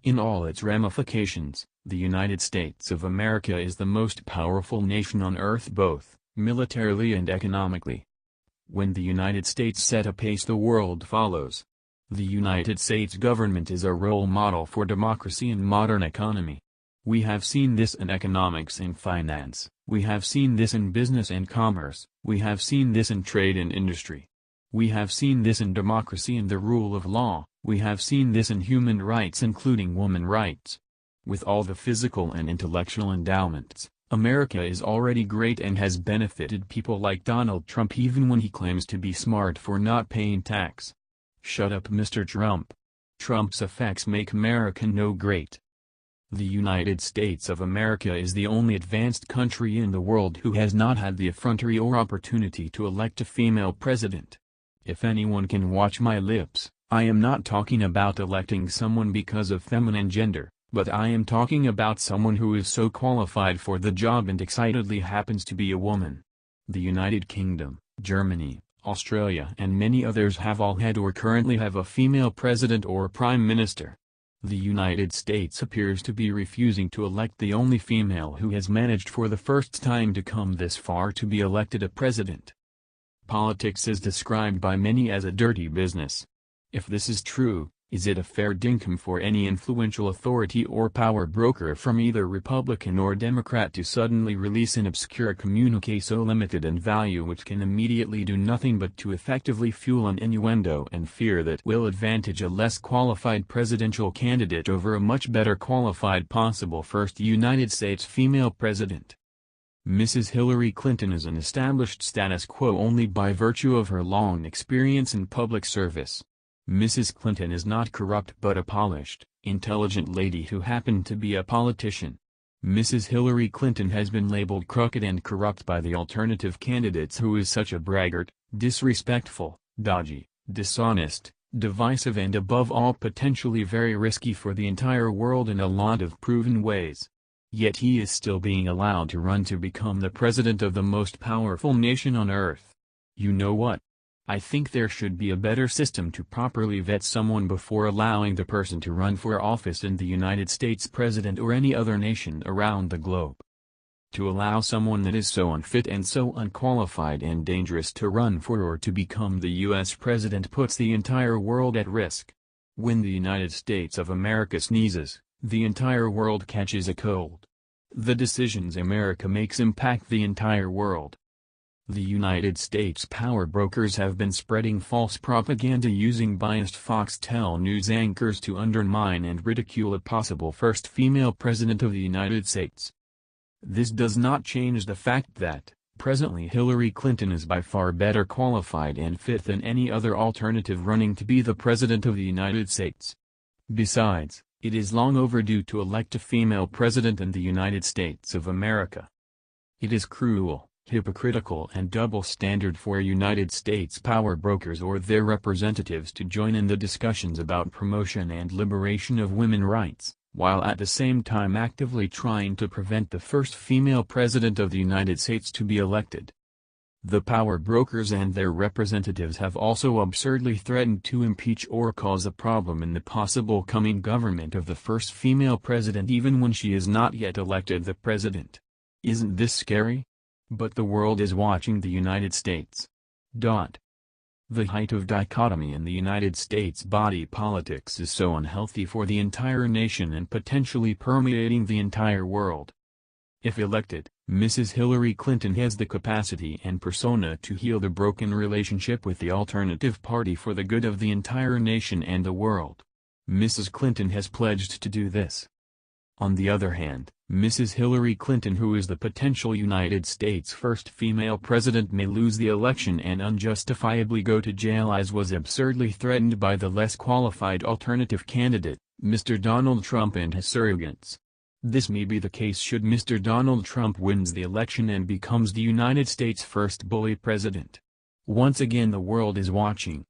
In all its ramifications, the United States of America is the most powerful nation on earth both militarily and economically. When the United States set a pace the world follows. The United States government is a role model for democracy and modern economy. We have seen this in economics and finance, we have seen this in business and commerce, we have seen this in trade and industry. We have seen this in democracy and the rule of law, we have seen this in human rights including women rights. With all the physical and intellectual endowments, America is already great and has benefited people like Donald Trump even when he claims to be smart for not paying tax. Shut up, Mr. Trump. Trump's effects make America no great. The United States of America is the only advanced country in the world who has not had the effrontery or opportunity to elect a female president. If anyone can watch my lips, I am not talking about electing someone because of feminine gender, but I am talking about someone who is so qualified for the job and excitedly happens to be a woman. The United Kingdom, Germany, Australia and many others have all had or currently have a female president or prime minister. The United States appears to be refusing to elect the only female who has managed for the first time to come this far to be elected a president. Politics is described by many as a dirty business. If this is true, is it a fair dinkum for any influential authority or power broker from either Republican or Democrat to suddenly release an obscure communique so limited in value which can immediately do nothing but to effectively fuel an innuendo and fear that will advantage a less qualified presidential candidate over a much better qualified possible first United States female president? Mrs. Hillary Clinton is an established status quo only by virtue of her long experience in public service. Mrs. Clinton is not corrupt but a polished, intelligent lady who happened to be a politician. Mrs. Hillary Clinton has been labeled crooked and corrupt by the alternative candidates who is such a braggart, disrespectful, dodgy, dishonest, divisive and above all potentially very risky for the entire world in a lot of proven ways. Yet he is still being allowed to run to become the president of the most powerful nation on earth. You know what? I think there should be a better system to properly vet someone before allowing the person to run for office in the United States president or any other nation around the globe. To allow someone that is so unfit and so unqualified and dangerous to run for or to become the U.S. president puts the entire world at risk. When the United States of America sneezes, the entire world catches a cold. The decisions America makes impact the entire world. The United States power brokers have been spreading false propaganda using biased Foxtel News anchors to undermine and ridicule a possible first female president of the United States. This does not change the fact that, presently Hillary Clinton is by far better qualified and fit than any other alternative running to be the president of the United States. Besides, it is long overdue to elect a female president in the United States of America. It is cruel, hypocritical and double standard for United States power brokers or their representatives to join in the discussions about promotion and liberation of women's rights, while at the same time actively trying to prevent the first female president of the United States to be elected. The power brokers and their representatives have also absurdly threatened to impeach or cause a problem in the possible coming government of the first female president even when she is not yet elected the president. Isn't this scary? But the world is watching the United States. The height of dichotomy in the United States body politics is so unhealthy for the entire nation and potentially permeating the entire world. If elected, Mrs. Hillary Clinton has the capacity and persona to heal the broken relationship with the alternative party for the good of the entire nation and the world. Mrs. Clinton has pledged to do this. On the other hand, Mrs. Hillary Clinton, who is the potential United States first female president, may lose the election and unjustifiably go to jail as was absurdly threatened by the less qualified alternative candidate, Mr. Donald Trump and his surrogates. This may be the case should Mr. Donald Trump wins the election and becomes the United States' first bully president. Once again the world is watching.